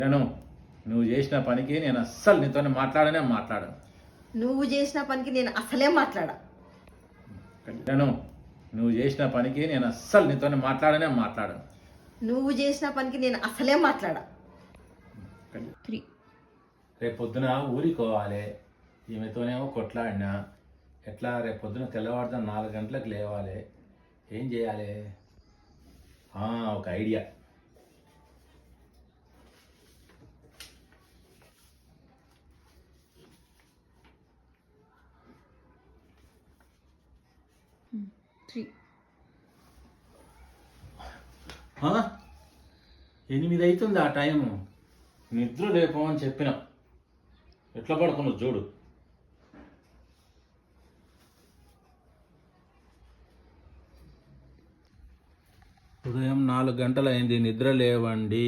నేను నువ్వు చేసిన పనికి నేను అస్సలు నీతో మాట్లాడను. నువ్వు చేసిన పనికి నేను అసలే మాట్లాడా. నేను నువ్వు చేసిన పనికి నేను అస్సలు నీతో మాట్లాడను. నువ్వు చేసిన పనికి నేను అసలే మాట్లాడా. 3 రేపు పొద్దున ఊరికి పోవాలి, ఈమెతోనేమో కొట్లాడినా. ఎట్లా రేపు పొద్దున తెల్లవారుదాం 4 గంటలకు లేవాలి, ఏం చేయాలి? ఒక ఐడియా. ఆ? 8 అవుతుంది ఆ టైము. నిద్ర లేపమని చెప్పిన, ఎట్లా పడుకున్నావు చూడు. ఉదయం 4 గంటలైంది, నిద్ర లేవండి.